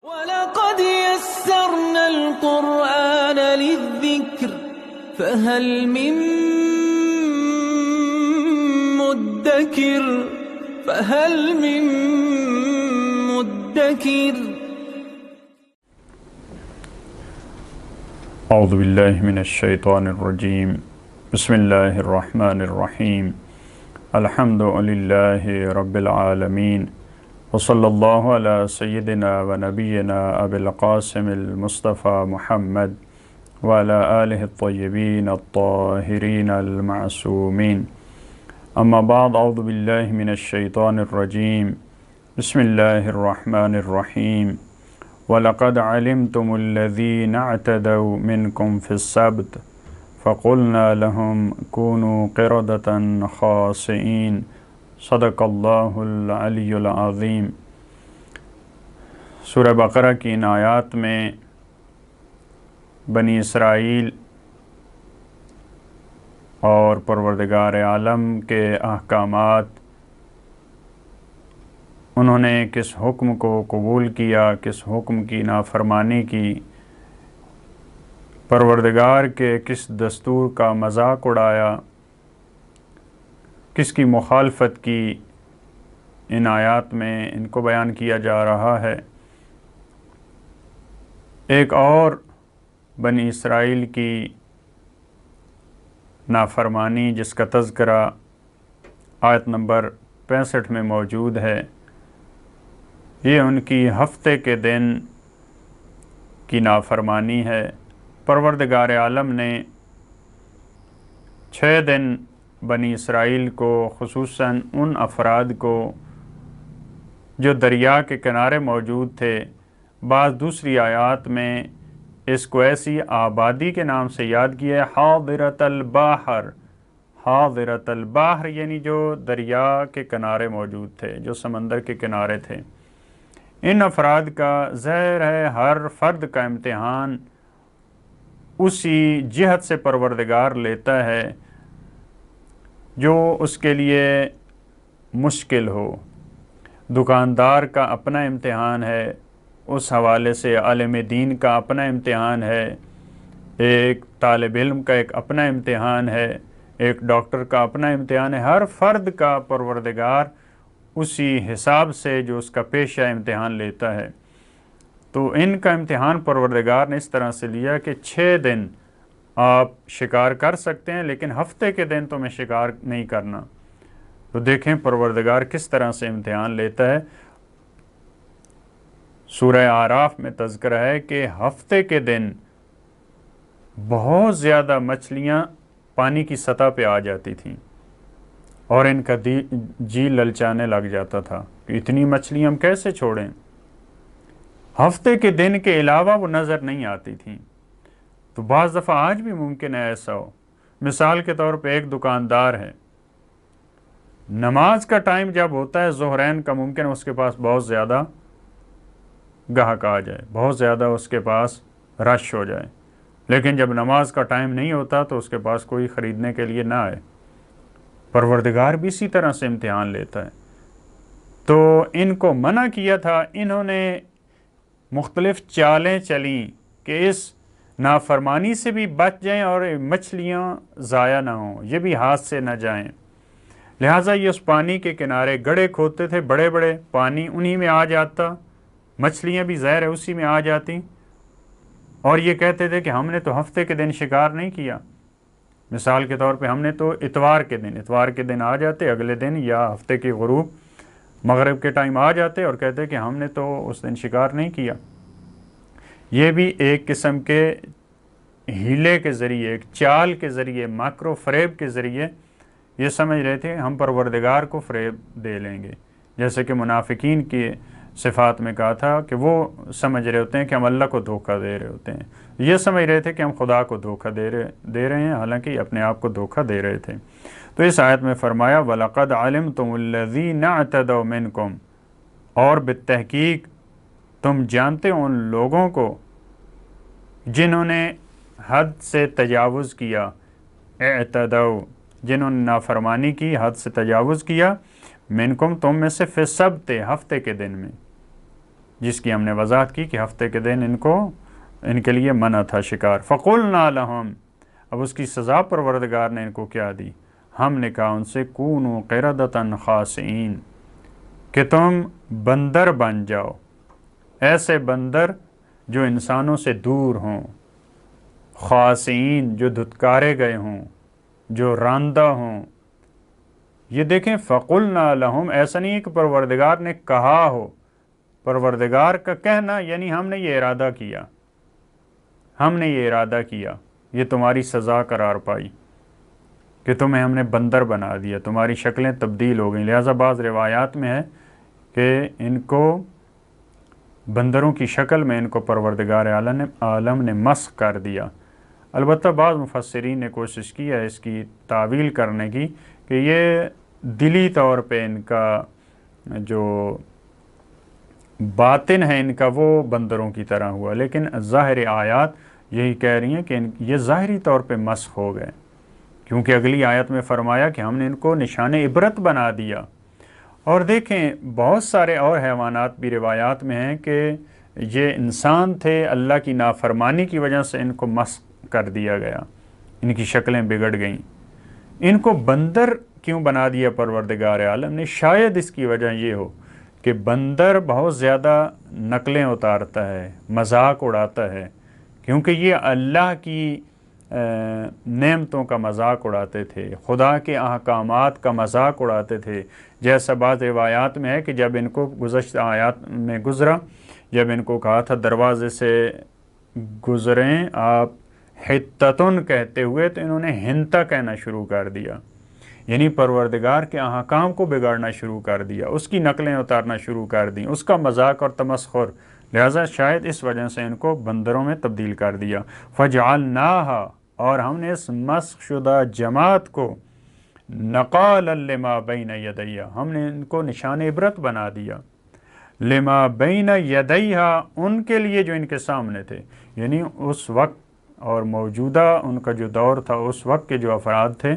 وَلَقَدْ يَسَّرْنَا الْقُرْآنَ لِلذِّكْرِ فَهَلْ مِن مُّدَّكِرٍ اعوذ باللہ من الشیطان الرجیم بسم اللہ الرحمن الرحیم الحمد للہ رب العالمین وصلی اللہ علی سیدنا و نبینا ابی القاسم المصطفى محمد وعلى آلہ الطیبین الطاہرین المعصومین اما بعد اعوذ باللہ من الشیطان الرجیم بسم اللہ الرحمن الرحیم وَلَقَدْ عَلِمْتُمُ الَّذِينَ اعْتَدَوْا مِنْكُمْ فِي السَّبْتِ فَقُلْنَا لَهُمْ كُونُوا قِرَدَةً خَاسِئِينَ صدق اللہ العلی العظیم۔ سورہ بقرہ کی ان آیات میں بنی اسرائیل اور پروردگار عالم کے احکامات، انہوں نے کس حکم کو قبول کیا، کس حکم کی نافرمانی کی، پروردگار کے کس دستور کا مذاق اڑایا، کس کی مخالفت کی، ان آیات میں ان کو بیان کیا جا رہا ہے۔ ایک اور بنی اسرائیل کی نافرمانی جس کا تذکرہ آیت نمبر 65 میں موجود ہے، یہ ان کی ہفتے کے دن کی نافرمانی ہے۔ پروردگار عالم نے 6 دن بنی اسرائیل کو، خصوصاً ان افراد کو جو دریا کے کنارے موجود تھے، بعض دوسری آیات میں اس کو ایسی آبادی کے نام سے یاد کیا ہے، حاضرۃ البحر۔ حاضرۃ البحر یعنی جو دریا کے کنارے موجود تھے، جو سمندر کے کنارے تھے۔ ان افراد کا ظاہر ہے ہر فرد کا امتحان اسی جہت سے پروردگار لیتا ہے جو اس کے لیے مشکل ہو۔ دکاندار کا اپنا امتحان ہے، اس حوالے سے عالم دین کا اپنا امتحان ہے، ایک طالب علم کا ایک اپنا امتحان ہے، ایک ڈاکٹر کا اپنا امتحان ہے۔ ہر فرد کا پروردگار اسی حساب سے جو اس کا پیشہ امتحان لیتا ہے۔ تو ان کا امتحان پروردگار نے اس طرح سے لیا کہ 6 دن آپ شکار کر سکتے ہیں، لیکن ہفتے کے دن تمہیں شکار نہیں کرنا۔ تو دیکھیں پروردگار کس طرح سے امتحان لیتا ہے۔ سورہ اعراف میں تذکرہ ہے کہ ہفتے کے دن بہت زیادہ مچھلیاں پانی کی سطح پہ آ جاتی تھیں اور ان کا جی للچانے لگ جاتا تھا کہ اتنی مچھلیاں ہم کیسے چھوڑیں۔ ہفتے کے دن کے علاوہ وہ نظر نہیں آتی تھیں۔ تو بعض دفعہ آج بھی ممکن ہے ایسا ہو۔ مثال کے طور پہ ایک دکاندار ہے، نماز کا ٹائم جب ہوتا ہے ظہرین کا، ممکن اس کے پاس بہت زیادہ گاہک آ جائے، بہت زیادہ اس کے پاس رش ہو جائے، لیکن جب نماز کا ٹائم نہیں ہوتا تو اس کے پاس کوئی خریدنے کے لیے نہ آئے۔ پروردگار بھی اسی طرح سے امتحان لیتا ہے۔ تو ان کو منع کیا تھا، انہوں نے مختلف چالیں چلیں کہ اس نافرمانی سے بھی بچ جائیں اور مچھلیاں ضائع نہ ہوں، یہ بھی ہاتھ سے نہ جائیں۔ لہٰذا یہ اس پانی کے کنارے گڑھے کھودتے تھے، بڑے بڑے، پانی انہی میں آ جاتا، مچھلیاں بھی ظاہر ہے اسی میں آ جاتی، اور یہ کہتے تھے کہ ہم نے تو ہفتے کے دن شکار نہیں کیا۔ مثال کے طور پہ ہم نے تو اتوار کے دن آ جاتے، اگلے دن یا ہفتے کی غروب مغرب کے ٹائم آ جاتے اور کہتے کہ ہم نے تو اس دن شکار نہیں کیا۔ یہ بھی ایک قسم کے ہیلے کے ذریعے، ایک چال کے ذریعے، مکر فریب کے ذریعے یہ سمجھ رہے تھے ہم پروردگار کو فریب دے لیں گے، جیسے کہ منافقین کی صفات میں کہا تھا کہ وہ سمجھ رہے ہوتے ہیں کہ ہم اللہ کو دھوکہ دے رہے ہوتے ہیں، یہ سمجھ رہے تھے کہ ہم خدا کو دھوکہ دے رہے ہیں، حالانکہ اپنے آپ کو دھوکہ دے رہے تھے۔ تو اس آیت میں فرمایا وَلَقَدْ عَلِمْتُمُ الَّذِينَ اعْتَدَوْا مِنْكُمْ، اور بالتحقیق تم جانتے ہو ان لوگوں کو جنہوں نے حد سے تجاوز کیا، اعتدوا، جنہوں نے نافرمانی کی، حد سے تجاوز کیا، منکم، تم میں سے، فی السبت، ہفتے کے دن میں۔ جس کی ہم نے وضاحت کی کہ ہفتے کے دن ان کے لیے منع تھا شکار. فقلنا لہم، اب اس کی سزا پروردگار نے ان کو کیا دی؟ ہم نے کہا ان سے کونوا قردۃ خاسئین، کہ تم بندر بن جاؤ، ایسے بندر جو انسانوں سے دور ہوں، خاسئین جو دھتکارے گئے ہوں، جو راندہ ہوں. یہ دیکھیں فقلنا لہم، ایسا نہیں ہے کہ پروردگار نے کہا ہو، پروردگار کا کہنا یعنی ہم نے یہ ارادہ کیا، یہ تمہاری سزا قرار پائی کہ تمہیں ہم نے بندر بنا دیا، تمہاری شکلیں تبدیل ہو گئیں. لہٰذا بعض روایات میں ہے کہ ان کو بندروں کی شکل میں ان کو پروردگار عالم نے مسخ کر دیا. البتہ بعض مفسرین نے کوشش کی ہے اس کی تعویل کرنے کی کہ یہ دلی طور پہ ان کا جو باطن ہے ان کا وہ بندروں کی طرح ہوا، لیکن ظاہر آیات یہی کہہ رہی ہیں کہ یہ ظاہری طور پہ مسخ ہو گئے، کیونکہ اگلی آیت میں فرمایا کہ ہم نے ان کو نشان عبرت بنا دیا. اور دیکھیں بہت سارے اور حیوانات بھی روایات میں ہیں کہ یہ انسان تھے، اللہ کی نافرمانی کی وجہ سے ان کو مسخ کر دیا گیا، ان کی شکلیں بگڑ گئیں. ان کو بندر کیوں بنا دیا پروردگار عالم نے؟ شاید اس کی وجہ یہ ہو کہ بندر بہت زیادہ نقلیں اتارتا ہے، مذاق اڑاتا ہے، کیونکہ یہ اللہ کی نعمتوں کا مذاق اڑاتے تھے، خدا کے احکامات کا مذاق اڑاتے تھے. جیسا بعض روایات میں ہے کہ جب ان کو گزشتہ آیات میں گزرا، جب ان کو کہا تھا دروازے سے گزریں آپ حتتن کہتے ہوئے، تو انہوں نے ہنتا کہنا شروع کر دیا، یعنی پروردگار کے احکام کو بگاڑنا شروع کر دیا، اس کی نقلیں اتارنا شروع کر دیں، اس کا مذاق اور تمسخر. لہٰذا شاید اس وجہ سے ان کو بندروں میں تبدیل کر دیا. فجعلناہا، اور ہم نے اس مسخ شدہ جماعت کو نقالا لما بین یدیہا، ہم نے ان کو نشان عبرت بنا دیا. لما بین یدیہا، ان کے لیے جو ان کے سامنے تھے، یعنی اس وقت اور موجودہ ان کا جو دور تھا، اس وقت کے جو افراد تھے،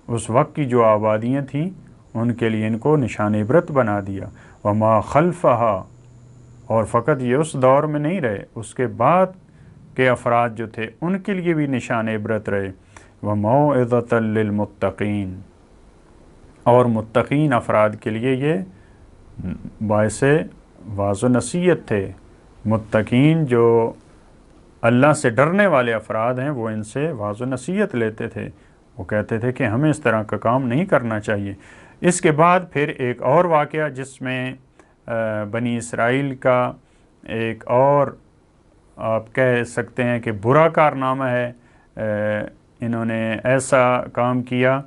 اس وقت کی جو آبادیاں تھیں، ان کے لیے ان کو نشان عبرت بنا دیا. وما خلفہا، اور فقط یہ اس دور میں نہیں رہے، اس کے بعد کے افراد جو تھے ان کے لیے بھی نشان عبرت رہے. وموعظۃ للمتقین، اور متقین افراد کے لیے یہ باعث واعظ و نصیحت تھے. متقین جو اللہ سے ڈرنے والے افراد ہیں، وہ ان سے واعظ و نصیحت لیتے تھے، وہ کہتے تھے کہ ہمیں اس طرح کا کام نہیں کرنا چاہیے. اس کے بعد پھر ایک اور واقعہ جس میں بنی اسرائیل کا ایک اور آپ کہہ سکتے ہیں کہ برا کارنامہ ہے. انہوں نے ایسا کام کیا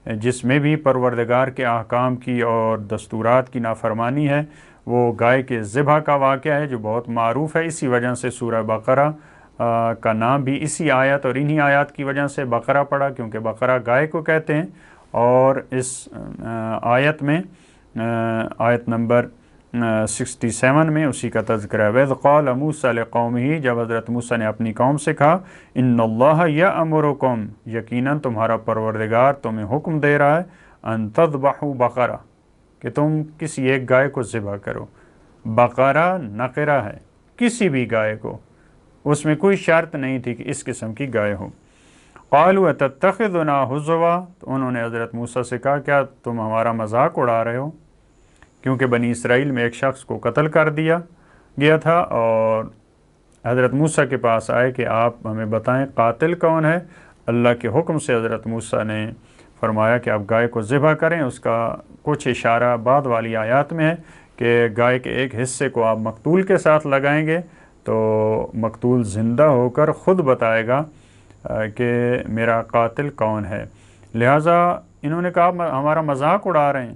جس میں بھی پروردگار کے احکام کی اور دستورات کی نافرمانی ہے. وہ گائے کے ذبح کا واقعہ ہے جو بہت معروف ہے، اسی وجہ سے سورہ بقرہ کا نام بھی اسی آیت اور انہی آیات کی وجہ سے بقرہ پڑا، کیونکہ بقرہ گائے کو کہتے ہیں. اور اس آیت میں آیت نمبر 67 میں اسی کا تذکرہ ہے. وَإِذْ قَالَ مُوسَىٰ لِقَوْمِهِ، جب حضرت موسیٰ نے اپنی قوم سے کہا، إِنَّ اللَّهَ يَأْمُرُكُمْ، یقیناً تمہارا پروردگار تمہیں حکم دے رہا ہے، أَن تَذْبَحُوا بَقَرَةً، کہ تم کسی ایک گائے کو ذبح کرو. بقرہ نقرہ ہے، کسی بھی گائے کو، اس میں کوئی شرط نہیں تھی کہ اس قسم کی گائے ہو. قالوا اتتخذنا ہزوا، تو انہوں نے حضرت موسیٰ سے کہا کیا تم ہمارا مذاق اڑا رہے ہو؟ کیونکہ بنی اسرائیل میں ایک شخص کو قتل کر دیا گیا تھا، اور حضرت موسیٰ کے پاس آئے کہ آپ ہمیں بتائیں قاتل کون ہے. اللہ کے حکم سے حضرت موسیٰ نے فرمایا کہ آپ گائے کو ذبح کریں. اس کا کچھ اشارہ بعد والی آیات میں ہے کہ گائے کے ایک حصے کو آپ مقتول کے ساتھ لگائیں گے تو مقتول زندہ ہو کر خود بتائے گا کہ میرا قاتل کون ہے. لہٰذا انہوں نے کہا ہمارا مذاق اڑا رہے ہیں.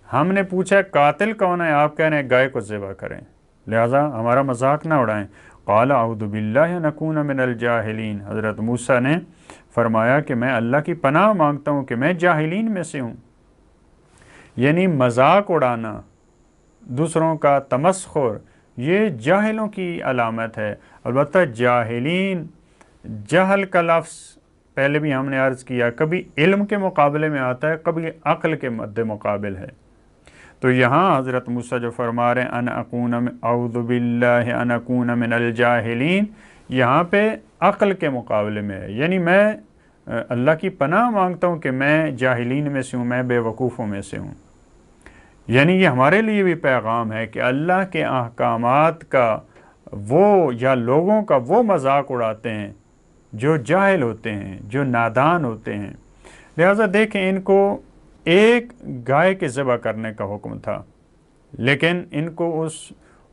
ہم نے پوچھا قاتل کون ہے، آپ کہہ رہے ہیں گائے کو ذبح کریں، لہٰذا ہمارا مذاق نہ اڑائیں. قال اعوذ باللہ ان اکون من الجاہلین، حضرت موسیٰ نے فرمایا کہ میں اللہ کی پناہ مانگتا ہوں کہ میں جاہلین میں سے ہوں. یعنی مذاق اڑانا، دوسروں کا تمسخر، یہ جاہلوں کی علامت ہے. البتہ جاہلین، جہل کا لفظ پہلے بھی ہم نے عرض کیا کبھی علم کے مقابلے میں آتا ہے، کبھی عقل کے مد مقابل ہے. تو یہاں حضرت موسیٰ جو فرما رہے ہیں اعوذ باللہ ان اکون من الجاہلین، یہاں پہ عقل کے مقابلے میں ہے، یعنی میں اللہ کی پناہ مانگتا ہوں کہ میں جاہلین میں سے ہوں، میں بے وقوفوں میں سے ہوں۔ یعنی یہ ہمارے لیے بھی پیغام ہے کہ اللہ کے احکامات کا وہ یا لوگوں کا وہ مذاق اڑاتے ہیں جو جاہل ہوتے ہیں، جو نادان ہوتے ہیں۔ لہٰذا دیکھیں، ان کو ایک گائے کے ذبح کرنے کا حکم تھا، لیکن ان کو اس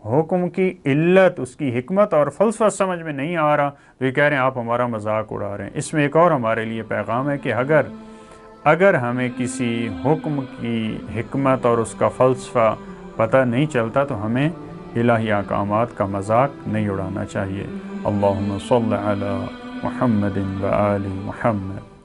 حکم کی علت، اس کی حکمت اور فلسفہ سمجھ میں نہیں آ رہا، تو یہ کہہ رہے ہیں آپ ہمارا مذاق اڑا رہے ہیں۔ اس میں ایک اور ہمارے لیے پیغام ہے کہ اگر ہمیں کسی حکم کی حکمت اور اس کا فلسفہ پتہ نہیں چلتا تو ہمیں الہی احکامات کا مذاق نہیں اڑانا چاہیے۔ اللہم صل علی محمد و آل محمد۔